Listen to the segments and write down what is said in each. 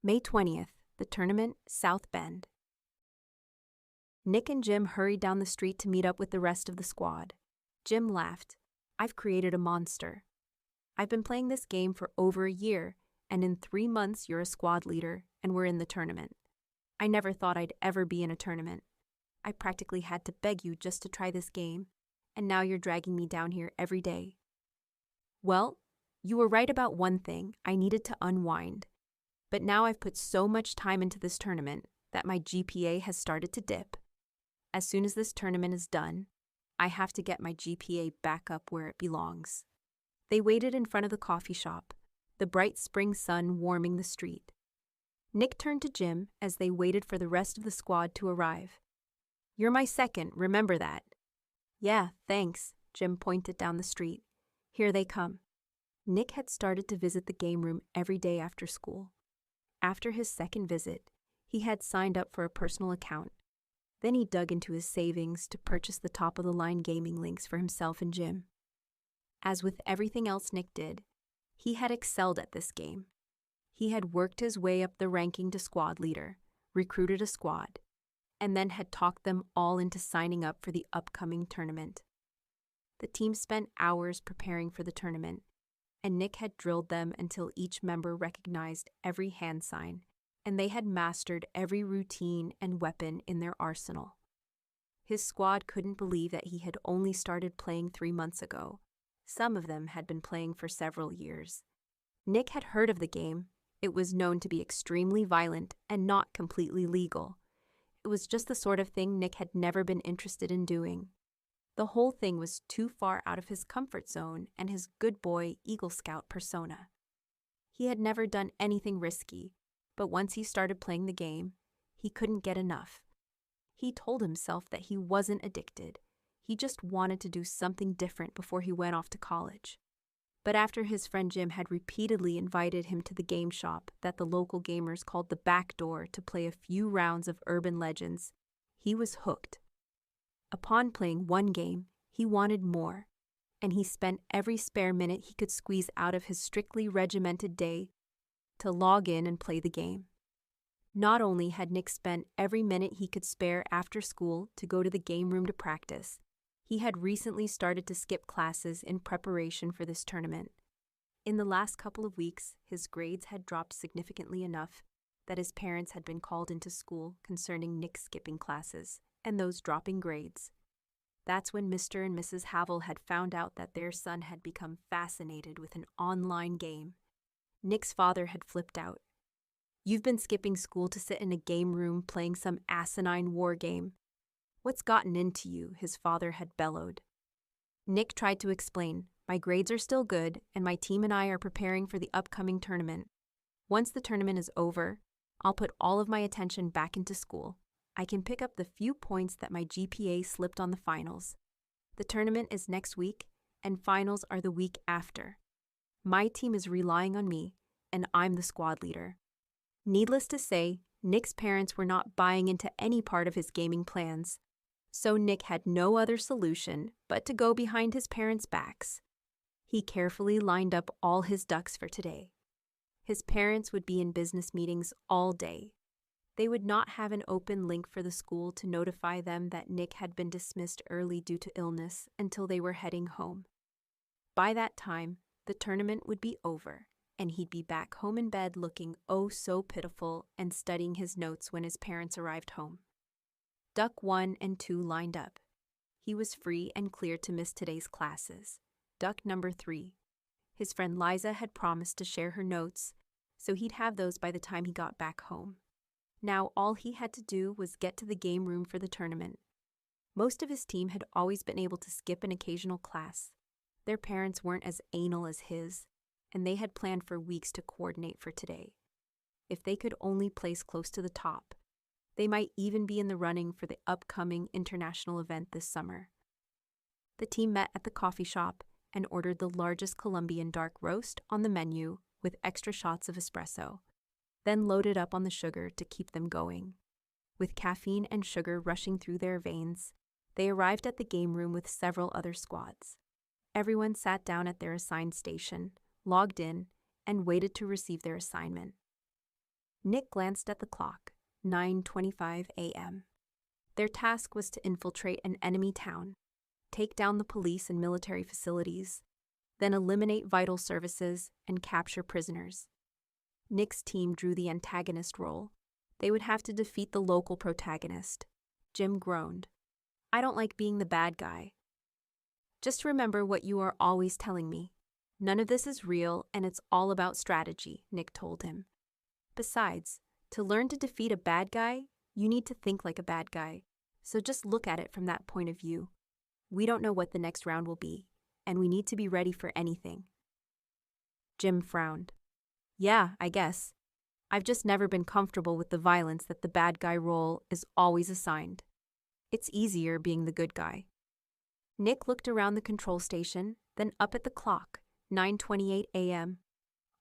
May 20th, the tournament, South Bend. Nick and Jim hurried down the street to meet up with the rest of the squad. Jim laughed. "I've created a monster. I've been playing this game for over a year, and in 3 months you're a squad leader, and we're in the tournament. I never thought I'd ever be in a tournament. I practically had to beg you just to try this game, and now you're dragging me down here every day." "Well, you were right about one thing. I needed to unwind. But now I've put so much time into this tournament that my GPA has started to dip. As soon as this tournament is done, I have to get my GPA back up where it belongs." They waited in front of the coffee shop, the bright spring sun warming the street. Nick turned to Jim as they waited for the rest of the squad to arrive. "You're my second, remember that." "Yeah, thanks," Jim pointed down the street. "Here they come." Nick had started to visit the game room every day after school. After his second visit, he had signed up for a personal account. Then he dug into his savings to purchase the top-of-the-line gaming links for himself and Jim. As with everything else Nick did, he had excelled at this game. He had worked his way up the ranking to squad leader, recruited a squad, and then had talked them all into signing up for the upcoming tournament. The team spent hours preparing for the tournament, and Nick had drilled them until each member recognized every hand sign, and they had mastered every routine and weapon in their arsenal. His squad couldn't believe that he had only started playing 3 months ago. Some of them had been playing for several years. Nick had heard of the game. It was known to be extremely violent and not completely legal. It was just the sort of thing Nick had never been interested in doing. The whole thing was too far out of his comfort zone and his good boy, Eagle Scout persona. He had never done anything risky, but once he started playing the game, he couldn't get enough. He told himself that he wasn't addicted. He just wanted to do something different before he went off to college. But after his friend Jim had repeatedly invited him to the game shop that the local gamers called the back door to play a few rounds of Urban Legends, he was hooked. Upon playing one game, he wanted more, and he spent every spare minute he could squeeze out of his strictly regimented day to log in and play the game. Not only had Nick spent every minute he could spare after school to go to the game room to practice, he had recently started to skip classes in preparation for this tournament. In the last couple of weeks, his grades had dropped significantly enough that his parents had been called into school concerning Nick skipping classes and those dropping grades. That's when Mr. and Mrs. Havill had found out that their son had become fascinated with an online game. Nick's father had flipped out. "You've been skipping school to sit in a game room playing some asinine war game. What's gotten into you?" his father had bellowed. Nick tried to explain, "My grades are still good, and my team and I are preparing for the upcoming tournament. Once the tournament is over, I'll put all of my attention back into school. I can pick up the few points that my GPA slipped on the finals. The tournament is next week, and finals are the week after. My team is relying on me, and I'm the squad leader." Needless to say, Nick's parents were not buying into any part of his gaming plans, so Nick had no other solution but to go behind his parents' backs. He carefully lined up all his ducks for today. His parents would be in business meetings all day. They would not have an open link for the school to notify them that Nick had been dismissed early due to illness until they were heading home. By that time, the tournament would be over, and he'd be back home in bed looking oh so pitiful and studying his notes when his parents arrived home. Duck 1 and 2 lined up. He was free and clear to miss today's classes. Duck number 3. His friend Liza had promised to share her notes, so he'd have those by the time he got back home. Now all he had to do was get to the game room for the tournament. Most of his team had always been able to skip an occasional class. Their parents weren't as anal as his, and they had planned for weeks to coordinate for today. If they could only place close to the top, they might even be in the running for the upcoming international event this summer. The team met at the coffee shop and ordered the largest Colombian dark roast on the menu with extra shots of espresso, then loaded up on the sugar to keep them going. With caffeine and sugar rushing through their veins, they arrived at the game room with several other squads. Everyone sat down at their assigned station, logged in, and waited to receive their assignment. Nick glanced at the clock, 9:25 a.m. Their task was to infiltrate an enemy town, take down the police and military facilities, then eliminate vital services and capture prisoners. Nick's team drew the antagonist role. They would have to defeat the local protagonist. Jim groaned. I don't like being the bad guy. Just remember what you are always telling me. None of this is real, and it's all about strategy, Nick told him. Besides, to learn to defeat a bad guy, you need to think like a bad guy. So just look at it from that point of view. We don't know what the next round will be, and we need to be ready for anything. Jim frowned. Yeah, I guess. I've just never been comfortable with the violence that the bad guy role is always assigned. It's easier being the good guy. Nick looked around the control station, then up at the clock, 9:28 a.m.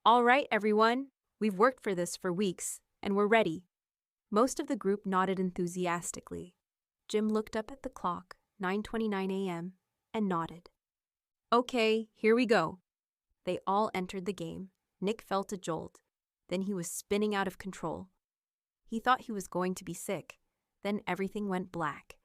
All right, everyone. We've worked for this for weeks, and we're ready. Most of the group nodded enthusiastically. Jim looked up at the clock, 9:29 a.m., and nodded. Okay, here we go. They all entered the game. Nick felt a jolt. Then he was spinning out of control. He thought he was going to be sick. Then everything went black.